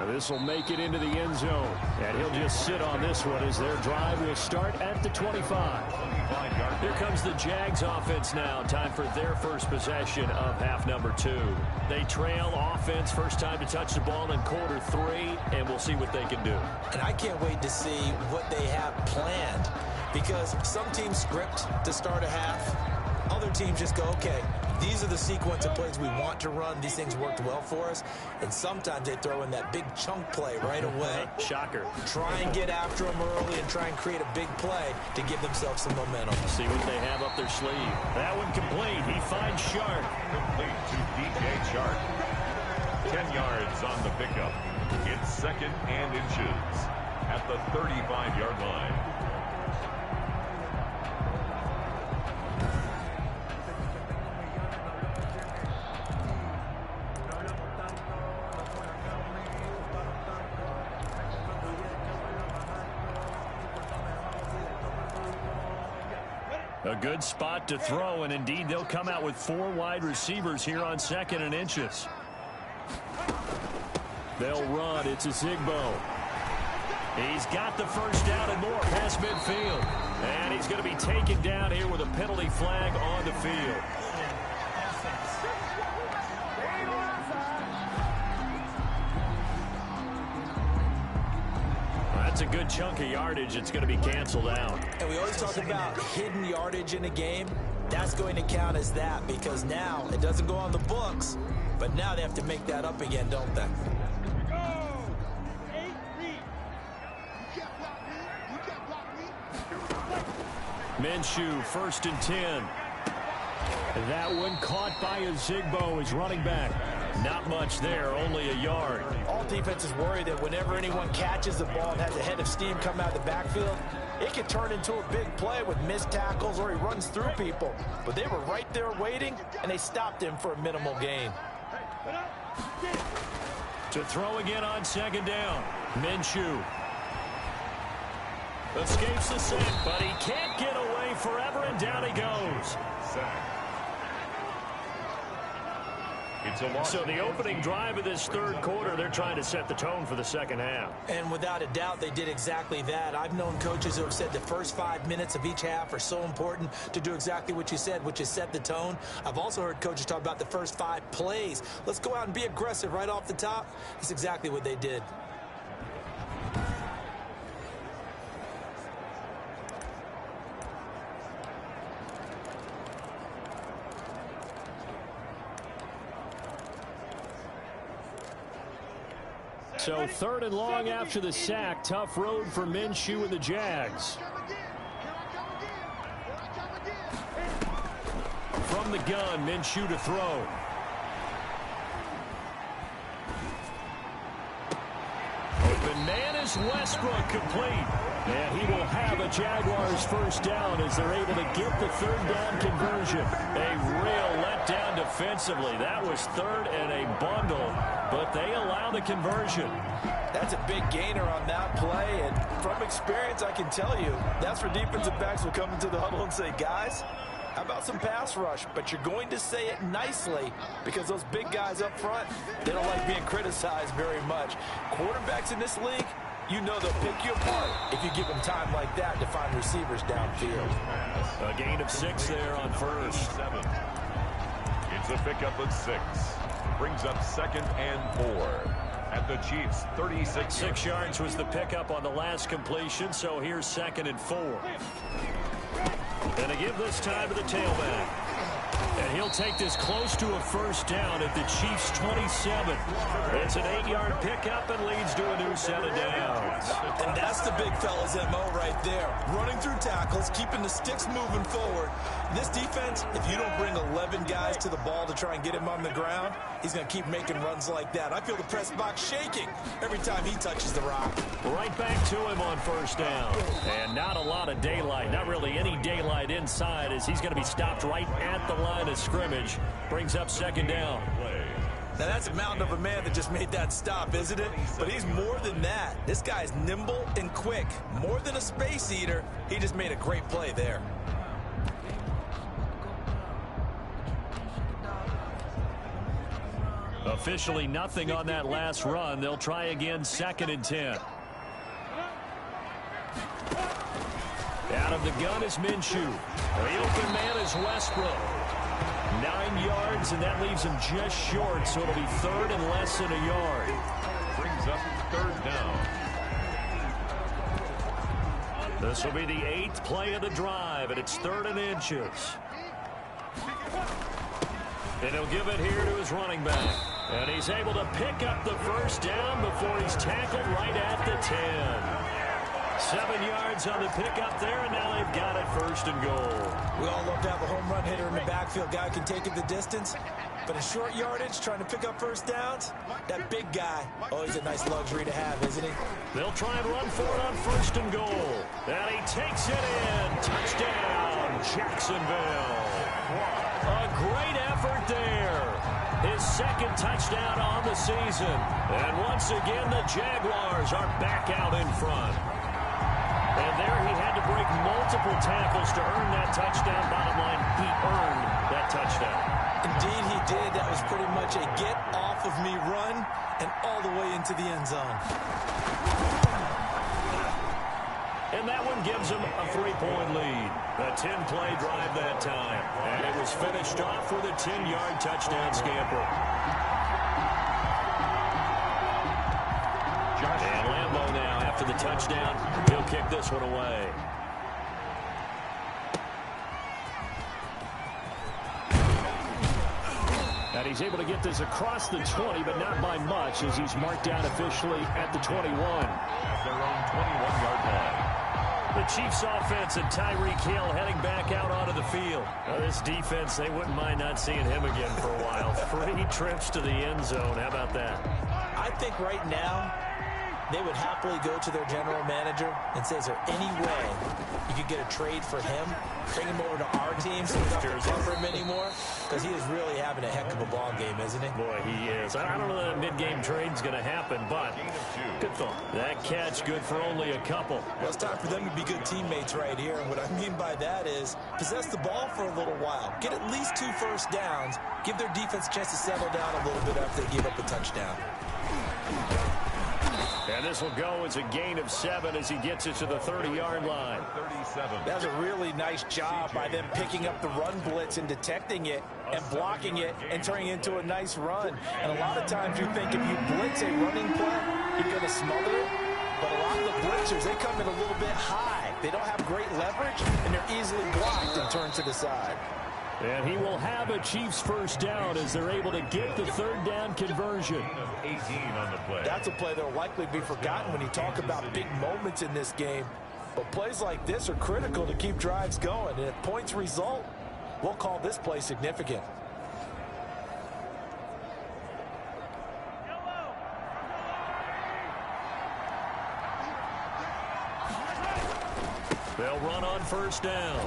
This will make it into the end zone, and he'll just sit on this one as their drive will start at the 25. Here comes the Jags offense now. Time for their first possession of half number 2. They trail offense, first time to touch the ball in quarter 3, and we'll see what they can do. And I can't wait to see what they have planned, because some teams script to start a half. Other teams just go, okay, these are the sequence of plays we want to run. These things worked well for us. And sometimes they throw in that big chunk play right away. Shocker. Try and get after them early and try and create a big play to give themselves some momentum. See what they have up their sleeve. That one complete. He finds Shark. Complete to DJ Shark. 10 yards on the pickup. It's 2nd and inches at the 35-yard line. A good spot to throw, and indeed they'll come out with 4 wide receivers here on 2nd and inches. They'll run. It's a Zigbo. He's got the first down and more past midfield. And he's going to be taken down here with a penalty flag on the field. That's a good chunk of yardage. It's going to be canceled out. And we always talk about hidden yardage in a game. That's going to count as that, because now it doesn't go on the books, but now they have to make that up again, don't they? Minshew, 1st and 10. That one caught by a Zigbo as running back. Not much there, only a yard. All defenses worry that whenever anyone catches the ball and has a head of steam come out of the backfield, it can turn into a big play with missed tackles or he runs through people. But they were right there waiting, and they stopped him for a minimal gain. To throw again on 2nd down. Minshew escapes the sack, but he can't get away forever, and down he goes. So the opening drive of this 3rd quarter, they're trying to set the tone for the 2nd half. And without a doubt, they did exactly that. I've known coaches who have said the first 5 minutes of each half are so important to do exactly what you said, which is set the tone. I've also heard coaches talk about the first 5 plays. Let's go out and be aggressive right off the top. That's exactly what they did. So 3rd and long after the sack. Tough road for Minshew and the Jags. From the gun, Minshew to throw. Open man is Westbrook, complete. And he will have a Jaguars first down as they're able to get the 3rd down conversion. A real letdown defensively. That was 3rd and a bundle, but they allow the conversion. That's a big gainer on that play, and from experience, I can tell you, that's where defensive backs will come into the huddle and say, guys, how about some pass rush? But you're going to say it nicely, because those big guys up front, they don't like being criticized very much. Quarterbacks in this league, you know they'll pick you apart if you give them time like that to find receivers downfield. A gain of 6 there on 1st. It's a pickup of 6. Brings up 2nd and 4 at the Chiefs' 36. 6 yards was the pickup on the last completion, so here's 2nd and 4. And to give this time to the tailback. And he'll take this close to a first down at the Chiefs' 27. It's an 8-yard pickup and leads to a new set of downs. And that's the big fella's MO right there. Running through tackles, keeping the sticks moving forward. This defense, if you don't bring 11 guys to the ball to try and get him on the ground, he's going to keep making runs like that. I feel the press box shaking every time he touches the rock. Right back to him on first down. And not a lot of daylight, not really any daylight inside, as he's going to be stopped right at the line of scrimmage. Brings up 2nd down. Now, that's a mountain of a man that just made that stop, isn't it? But he's more than that. This guy's nimble and quick. More than a space eater, he just made a great play there. Officially nothing on that last run. They'll try again, 2nd and 10. Out of the gun is Minshew. The open man is Westbrook. 9 yards, and that leaves him just short, so it'll be 3rd and less than a yard. Brings up 3rd down. This will be the 8th play of the drive, and it's 3rd and inches. And he'll give it here to his running back. And he's able to pick up the 1st down before he's tackled right at the 10. 7 yards on the pickup there, and now they've got it 1st and goal. We all love to have a home run hitter in the backfield. Guy who can take it the distance. But in short yardage, trying to pick up 1st downs, that big guy, always a nice luxury to have, isn't he? They'll try and run for it on 1st and goal. And he takes it in. Touchdown, Jacksonville. A great effort there. His 2nd touchdown on the season. And once again, the Jaguars are back out in front. And there he had to break multiple tackles to earn that touchdown. Bottom line, he earned that touchdown. Indeed he did. That was pretty much a get-off-of-me run and all the way into the end zone. And that one gives him a 3-point lead. A 10-play drive that time. And it was finished off with a 10-yard touchdown scamper. And Lambo now, after the touchdown, he'll kick this one away. And he's able to get this across the 20, but not by much, as he's marked down officially at the 21. At their own 21-yard line. The Chiefs offense and Tyreek Hill heading back out onto the field. Now, this defense, they wouldn't mind not seeing him again for a while. 3 trips to the end zone. How about that? I think right now they would happily go to their general manager and say, is there any way you could get a trade for him, bring him over to our team so we don't have to cover him anymore? Because he is really having a heck of a ball game, isn't he? Boy, he is. I don't know that a mid-game trade's going to happen, but good thought. That catch good for only a couple. Well, it's time for them to be good teammates right here. And what I mean by that is possess the ball for a little while. Get at least 2 first downs. Give their defense a chance to settle down a little bit after they give up a touchdown. And this will go as a gain of 7 as he gets it to the 30-yard line. 37. That was a really nice job by them picking up the run blitz and detecting it and blocking it and turning it into a nice run. And a lot of times you think if you blitz a running play, you're going to smother it. But a lot of the blitzers, they come in a little bit high. They don't have great leverage, and they're easily blocked and turned to the side. And he will have a Chiefs 1st down as they're able to get the 3rd down conversion. 18 on the play. That's a play that will likely be forgotten when you talk about big moments in this game. But plays like this are critical to keep drives going. And if points result, we'll call this play significant. They'll run on 1st down.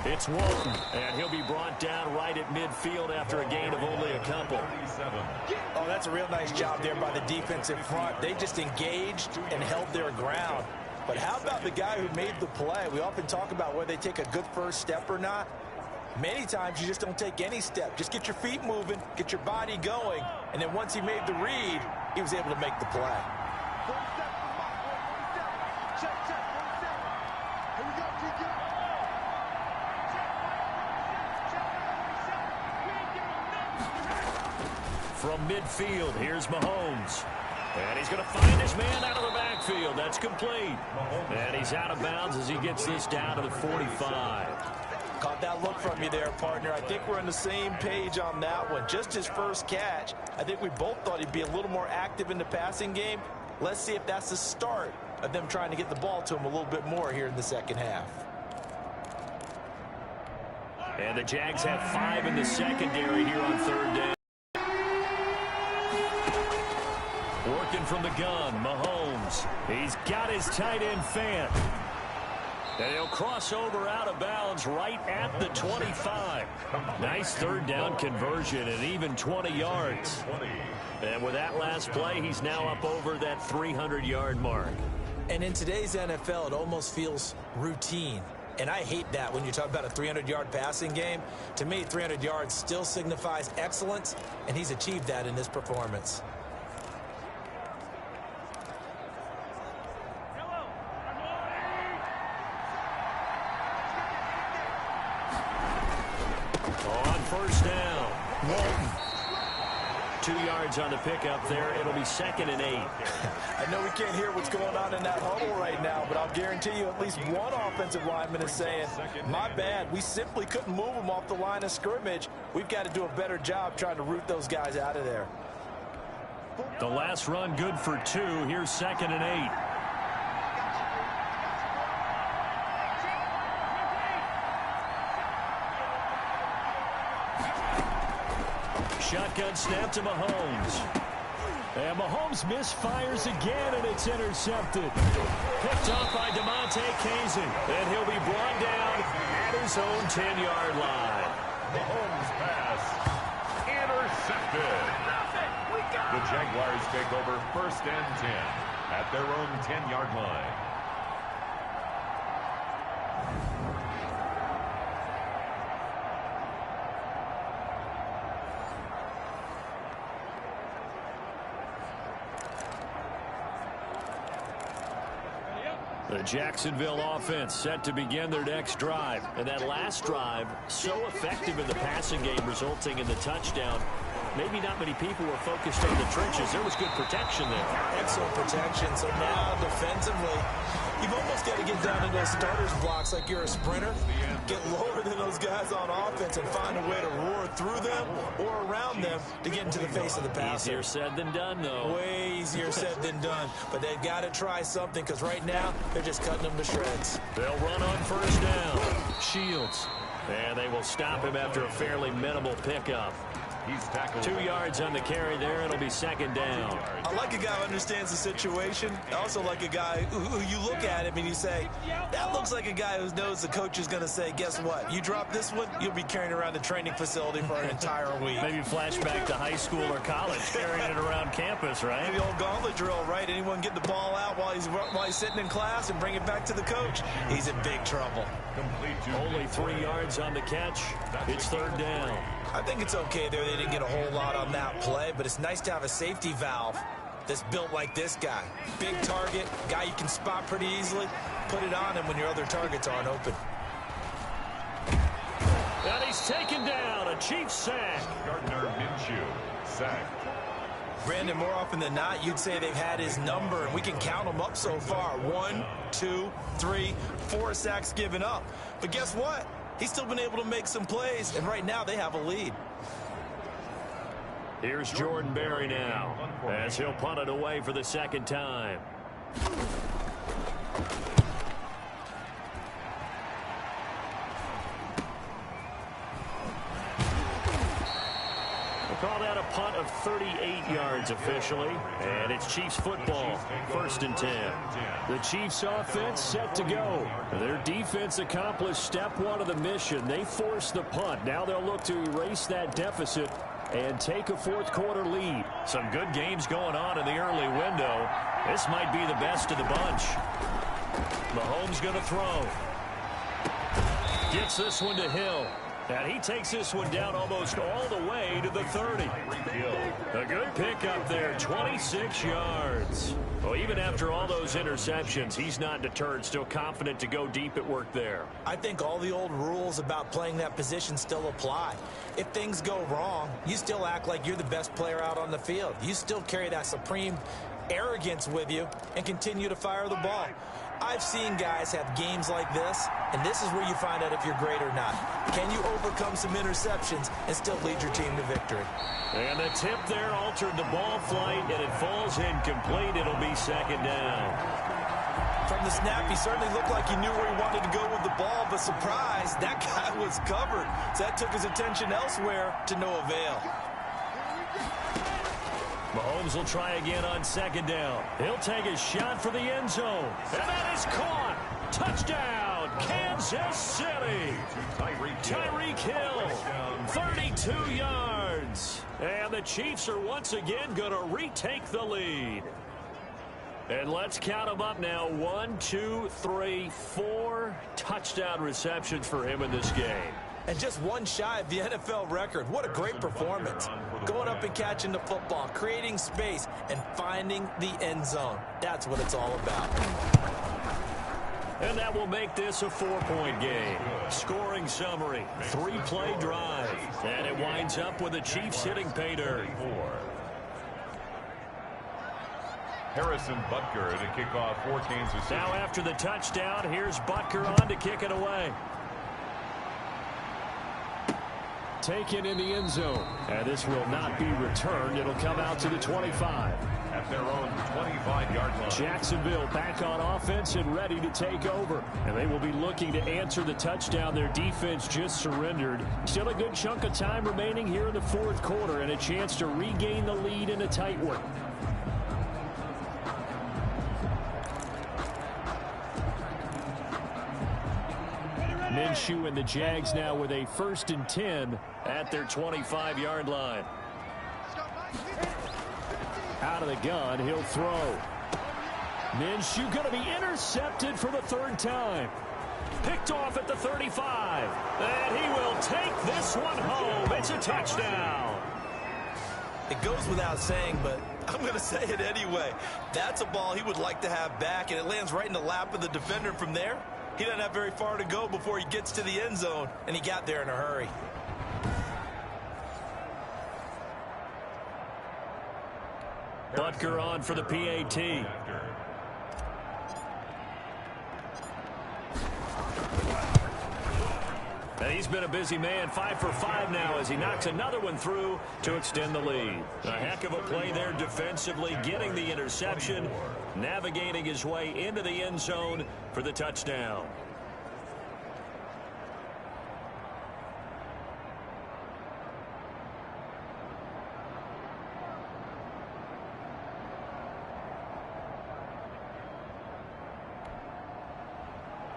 It's Walton, and he'll be brought down right at midfield after a gain of only a couple. 37. Oh, that's a real nice job there by the defensive front. They just engaged and held their ground. But how about the guy who made the play? We often talk about whether they take a good first step or not. Many times you just don't take any step. Just get your feet moving, get your body going, and then once he made the read, he was able to make the play. From midfield, here's Mahomes. And he's going to find his man out of the backfield. That's complete. And he's out of bounds as he gets this down to the 45. Caught that look from you there, partner. I think we're on the same page on that one. Just his first catch. I think we both thought he'd be a little more active in the passing game. Let's see if that's the start of them trying to get the ball to him a little bit more here in the second half. And the Jags have 5 in the secondary here on 3rd down. Working from the gun, Mahomes. He's got his tight end Fant. And he'll cross over out of bounds right at the 25. Nice third down conversion and even 20 yards. And with that last play, he's now up over that 300-yard mark. And in today's NFL, it almost feels routine. And I hate that when you talk about a 300-yard passing game. To me, 300 yards still signifies excellence, and he's achieved that in this performance. On first down, Walton. 2 yards on the pickup there. It'll be 2nd and 8. I know we can't hear what's going on in that huddle right now, but I'll guarantee you at least one offensive lineman is saying, my bad, we simply couldn't move them off the line of scrimmage. We've got to do a better job trying to root those guys out of there. The last run good for 2. Here's 2nd and 8. Shotgun snap to Mahomes. And Mahomes misfires again, and it's intercepted. Picked off by DeMonte Casey. And he'll be brought down at his own 10-yard line. Mahomes pass intercepted. The Jaguars take over 1st and 10 at their own 10-yard line. The Jacksonville offense set to begin their next drive. And that last drive, so effective in the passing game, resulting in the touchdown. Maybe not many people were focused on the trenches. There was good protection there. Excellent protection. So now defensively, you've almost got to get down to those starters blocks like you're a sprinter. Get lower than those guys on offense and find a way to roar through them or around them to get into the face of the passer. Easier said than done, though. Way easier said than done. But they've got to try something because right now they're just cutting them to shreds. They'll run on first down. Shields. And they will stop him after a fairly minimal pickup. He's tackled. 2 yards on the carry there. It'll be 2nd down. I like a guy who understands the situation. I also like a guy who you look at him and you say, that looks like a guy who knows the coach is going to say, guess what? You drop this one, you'll be carrying around the training facility for an entire week. Maybe flashback to high school or college, carrying it around campus, right? The old gauntlet drill, right? Anyone get the ball out while he's sitting in class and bring it back to the coach? He's in big trouble. Only 3 yards on the catch. It's 3rd down. I think it's okay there. They didn't get a whole lot on that play, but it's nice to have a safety valve that's built like this guy. Big target, guy you can spot pretty easily. Put it on him when your other targets aren't open. And he's taken down. A Chiefs sack. Gardner Minshew sacked. Brandon, more often than not, you'd say they've had his number, and we can count them up so far. 1, 2, 3, 4 sacks given up. But guess what? He's still been able to make some plays, and right now they have a lead. Here's Jordan Berry now, as he'll punt it away for the 2nd time. Call that a punt of 38 yards officially, and it's Chiefs football, 1st and 10. The Chiefs offense set to go. Their defense accomplished step 1 of the mission. They forced the punt. Now they'll look to erase that deficit and take a 4th quarter lead. Some good games going on in the early window. This might be the best of the bunch. Mahomes going to throw. Gets this one to Hill. And he takes this one down almost all the way to the 30. A good pickup there, 26 yards. Well, even after all those interceptions, he's not deterred, still confident to go deep at work there. I think all the old rules about playing that position still apply. If things go wrong, you still act like you're the best player out on the field. You still carry that supreme arrogance with you and continue to fire the ball. I've seen guys have games like this, and this is where you find out if you're great or not. Can you overcome some interceptions and still lead your team to victory? And the tip there altered the ball flight, and it falls incomplete. It'll be 2nd down. From the snap, he certainly looked like he knew where he wanted to go with the ball, but surprise, that guy was covered. So that took his attention elsewhere to no avail. Mahomes will try again on 2nd down. He'll take a shot for the end zone. And that is caught. Touchdown, Kansas City. Tyreek Hill, 32 yards. And the Chiefs are once again going to retake the lead. And let's count them up now. 1, 2, 3, 4 touchdown receptions for him in this game. And just one shy of the NFL record. What a great performance. Going up and catching the football, creating space, and finding the end zone. That's what it's all about. And that will make this a 4-point game. Scoring summary, 3-play drive. And it winds up with the Chiefs hitting pay dirt. Harrison Butker to kick off for Kansas City. Now after the touchdown, here's Butker on to kick it away. Taken in the end zone. And this will not be returned. It'll come out to the 25. At their own 25-yard line. Jacksonville back on offense and ready to take over. And they will be looking to answer the touchdown their defense just surrendered. Still a good chunk of time remaining here in the fourth quarter and a chance to regain the lead in a tight one. Minshew and the Jags now with a 1st and 10 at their 25-yard line. Out of the gun, he'll throw. Minshew going to be intercepted for the 3rd time. Picked off at the 35. And he will take this one home. It's a touchdown. It goes without saying, but I'm going to say it anyway. That's a ball he would like to have back, and it lands right in the lap of the defender from there. He doesn't have very far to go before he gets to the end zone, and he got there in a hurry. Butker on for the PAT. And he's been a busy man, 5 for 5 now as he knocks another one through to extend the lead. A heck of a play there defensively, getting the interception, navigating his way into the end zone for the touchdown.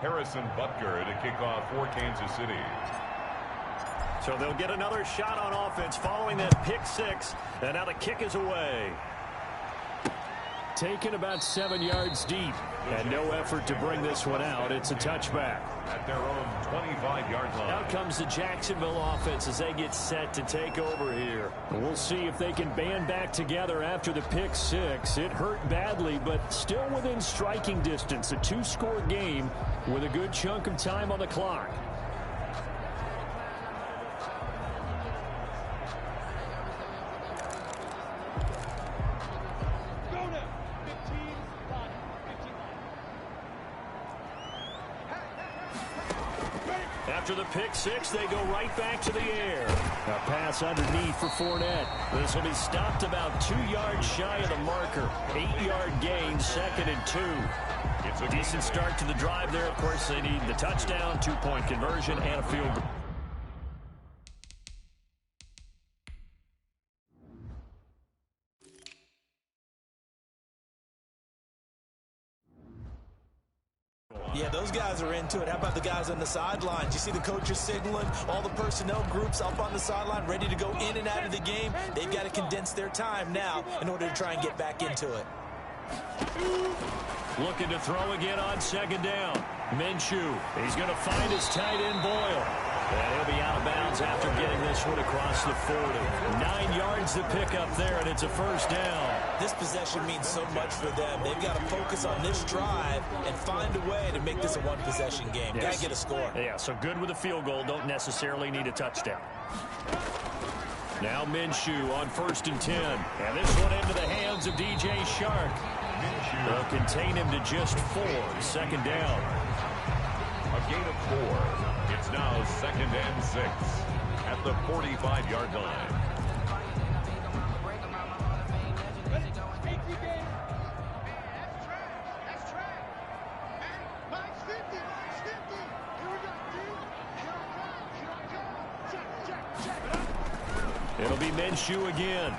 Harrison Butker to kick off for Kansas City. So they'll get another shot on offense following that pick 6. And now the kick is away. Taken about 7 yards deep. And no effort to bring this one out. It's a touchback. At their own 25-yard line. Out comes the Jacksonville offense as they get set to take over here. We'll see if they can band back together after the pick 6. It hurt badly, but still within striking distance. A 2-score game with a good chunk of time on the clock. After the pick 6, they go right back to the air. A pass underneath for Fournette. This will be stopped about 2 yards shy of the marker. 8-yard gain, 2nd and 2. It's a decent start to the drive there. Of course, they need the touchdown, 2-point conversion, and a field goal. Yeah, those guys are into it. How about the guys on the sidelines? You see the coaches signaling, all the personnel groups up on the sideline ready to go in and out of the game. They've got to condense their time now in order to try and get back into it. Looking to throw again on 2nd down. Minshew, he's going to find his tight end Boyle. And he'll be out of bounds after getting this one across the 40. 9 yards to pick up there, and it's a 1st down. This possession means so much for them. They've got to focus on this drive and find a way to make this a one-possession game. Yes. Got to get a score. Yeah, so good with a field goal. Don't necessarily need a touchdown. Now Minshew on 1st and 10. And this one into the hands of DJ Shark. They'll contain him to just 4. 2nd down. A gain of 4. It's now 2nd and 6 at the 45-yard line. It'll be Minshew again.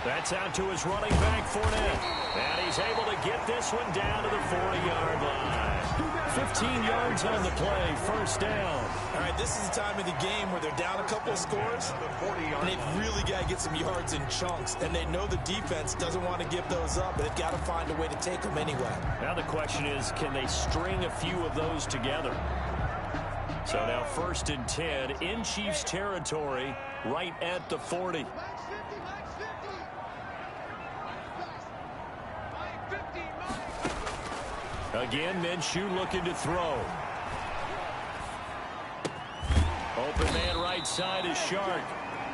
That's out to his running back, Fournette. And he's able to get this one down to the 40-yard line. 15 yards on the play, first down. All right, this is the time of the game where they're down a couple of scores, and they've really got to get some yards in chunks, and they know the defense doesn't want to give those up, but they've got to find a way to take them anyway. Now the question is, can they string a few of those together? So now 1st and 10 in Chiefs territory, right at the 40. Again, Minshew looking to throw. Open man right side is Shark.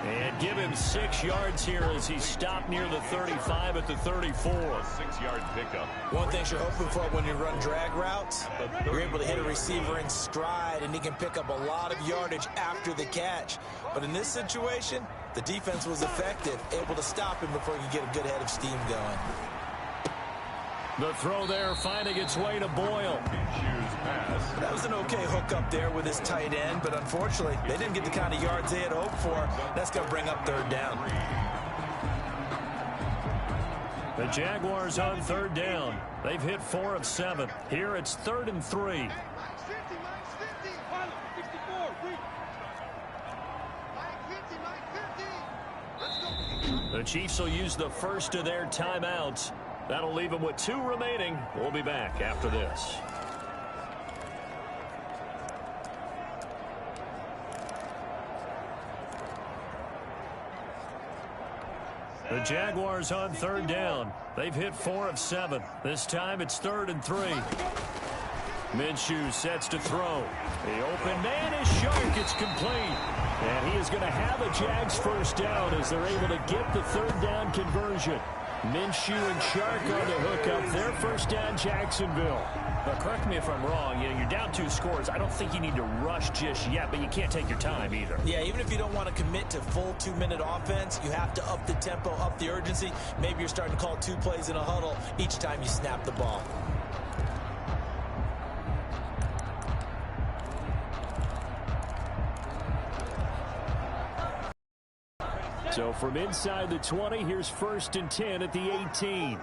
And give him 6 yards here as he stopped near the 35 at the 34. 6-yard pickup. One thing you're hoping for when you run drag routes, you're able to hit a receiver in stride, and he can pick up a lot of yardage after the catch. But in this situation, the defense was effective, able to stop him before you get a good head of steam going. The throw there finding its way to Boyle. That was an okay hook up there with his tight end, but unfortunately, they didn't get the kind of yards they had hoped for. That's going to bring up 3rd down. The Jaguars on 3rd down. They've hit 4 of 7. Here it's 3rd and 3. The Chiefs will use the first of their timeouts. That'll leave them with 2 remaining. We'll be back after this. The Jaguars on 3rd down. They've hit 4 of 7. This time it's 3rd and 3. Minshew sets to throw. The open man is Shark. It's complete. And he is going to have a Jags first down as they're able to get the 3rd down conversion. Minshew and Shark on the hook up their first down, Jacksonville. Now, correct me if I'm wrong. You know, you're down 2 scores. I don't think you need to rush just yet, but you can't take your time either. Yeah, even if you don't want to commit to full 2-minute offense, you have to up the tempo, up the urgency. Maybe you're starting to call 2 plays in a huddle each time you snap the ball. So from inside the 20, here's 1st and 10 at the 18.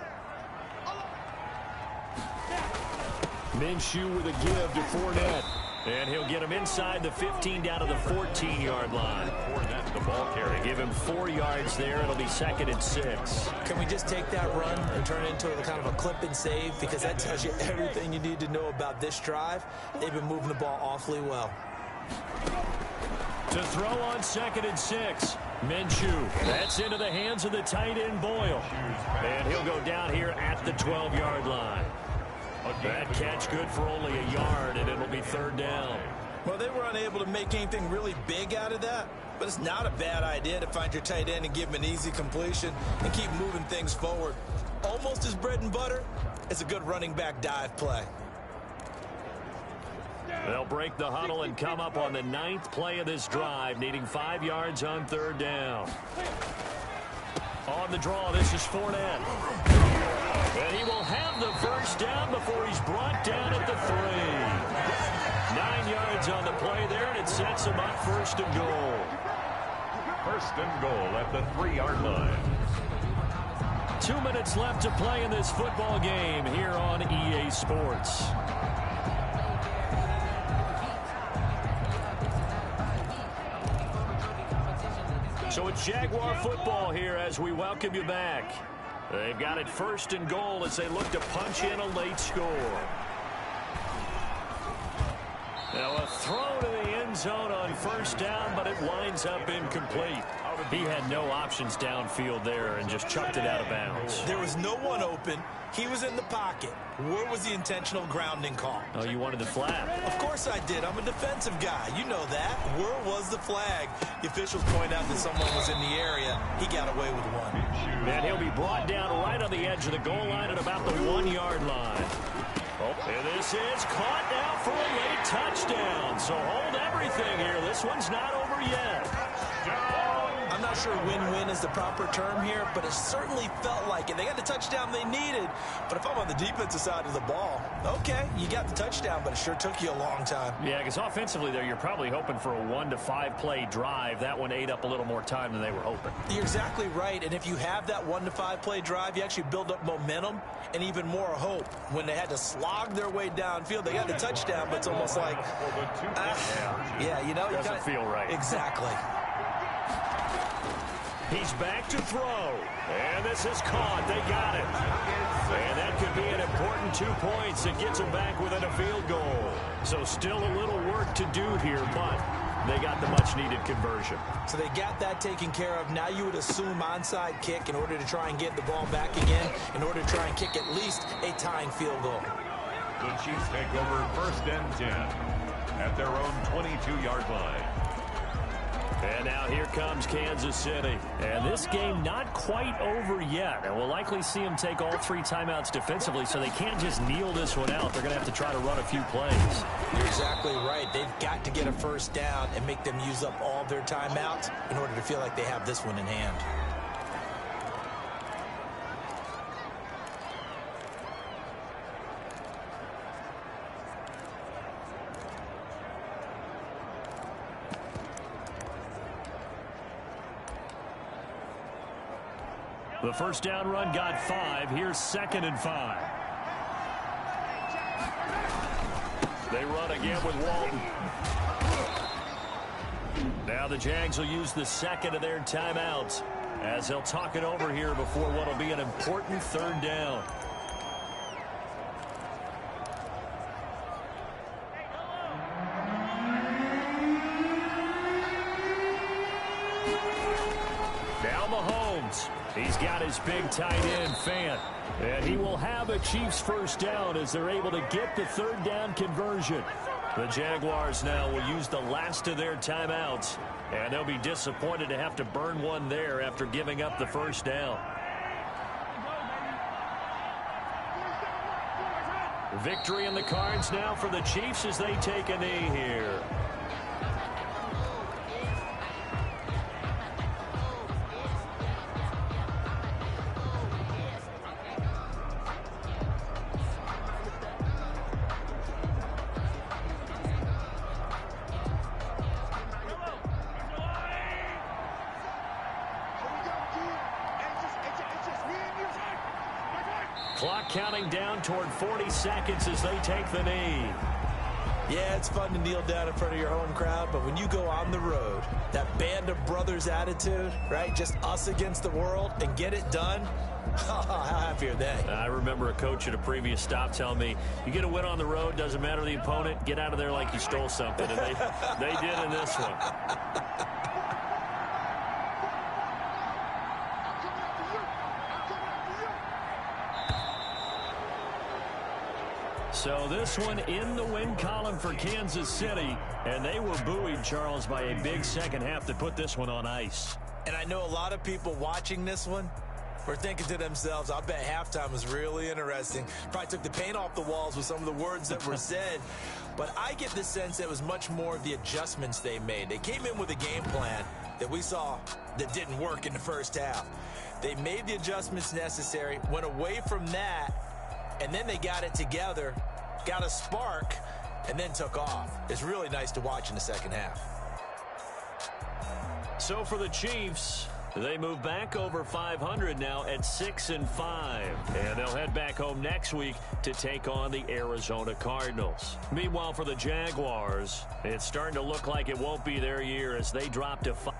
Minshew with a give to Fournette. And he'll get him inside the 15 down to the 14-yard line. Fournette, the ball carrier. Give him 4 yards there. It'll be 2nd and 6. Can we just take that run and turn it into a kind of a clip and save? Because that tells you everything you need to know about this drive. They've been moving the ball awfully well. To throw on 2nd and 6. Minshew. That's into the hands of the tight end Boyle. And he'll go down here at the 12-yard line. That catch good for only a yard, and it'll be 3rd down. Well, they were unable to make anything really big out of that, but it's not a bad idea to find your tight end and give him an easy completion and keep moving things forward. Almost as bread and butter as a good running back dive play. They'll break the huddle and come up on the 9th play of this drive, needing 5 yards on 3rd down. On the draw, this is Fournette. And he will have the first down before he's brought down at the 3. 9 yards on the play there, and it sets him up 1st and goal. 1st and goal at the 3-yard line. 2 minutes left to play in this football game here on EA Sports. So it's Jaguar football here as we welcome you back. They've got it 1st and goal as they look to punch in a late score. Now a throw to the end zone on 1st down, but it winds up incomplete. He had no options downfield there and just chucked it out of bounds. There was no one open. He was in the pocket. Where was the intentional grounding call? Oh, you wanted the flag? Of course I did. I'm a defensive guy. You know that. Where was the flag? The officials point out that someone was in the area. He got away with one. And he'll be brought down right on the edge of the goal line at about the 1-yard line. Oh, and this is caught now for a late touchdown. So hold everything here. This one's not over yet. I'm not sure win-win is the proper term here, but it certainly felt like it. They got the touchdown they needed, but if I'm on the defensive side of the ball, okay, you got the touchdown, but it sure took you a long time. Yeah, because offensively there, you're probably hoping for a 1 to 5 play drive. That one ate up a little more time than they were hoping. You're exactly right, and if you have that 1 to 5 play drive, you actually build up momentum and even more hope. When they had to slog their way downfield, they got the touchdown, but it's almost like, yeah, you know, doesn't feel right. Exactly. He's back to throw, and this is caught. They got it. And that could be an important 2 points that gets them back within a field goal. So still a little work to do here, but they got the much-needed conversion. So they got that taken care of. Now you would assume onside kick in order to try and get the ball back again, in order to try and kick at least a tying field goal. The Chiefs take over 1st and 10 at their own 22-yard line. And now here comes Kansas City. And this game not quite over yet. And we'll likely see them take all 3 timeouts defensively, so they can't just kneel this one out. They're going to have to try to run a few plays. You're exactly right. They've got to get a first down and make them use up all their timeouts in order to feel like they have this one in hand. The first down run got 5. Here's 2nd and 5. They run again with Walton. Now the Jags will use the 2nd of their timeouts as they'll talk it over here before what will be an important 3rd down. Now Mahomes. He's got his big tight end, Fant. And he will have a Chiefs first down as they're able to get the 3rd down conversion. The Jaguars now will use the last of their timeouts, and they'll be disappointed to have to burn one there after giving up the first down. Victory in the cards now for the Chiefs as they take a knee here. Clock counting down toward 40 seconds as they take the knee. Yeah, it's fun to kneel down in front of your home crowd, but when you go on the road, that band of brothers attitude, right? Just us against the world and get it done. How happy are they? I remember a coach at a previous stop telling me, you get a win on the road, doesn't matter the opponent, get out of there like you stole something. And they did in this one. So this one in the win column for Kansas City, and they were buoyed, Charles, by a big second half to put this one on ice. And I know a lot of people watching this one were thinking to themselves, I bet halftime was really interesting. Probably took the paint off the walls with some of the words that were said. But I get the sense that it was much more of the adjustments they made. They came in with a game plan that we saw that didn't work in the first half. They made the adjustments necessary, went away from that, and then they got it together, got a spark, and then took off. It's really nice to watch in the second half. So for the Chiefs, they move back over 500 now at 6-5. And they'll head back home next week to take on the Arizona Cardinals. Meanwhile, for the Jaguars, it's starting to look like it won't be their year as they drop to 5.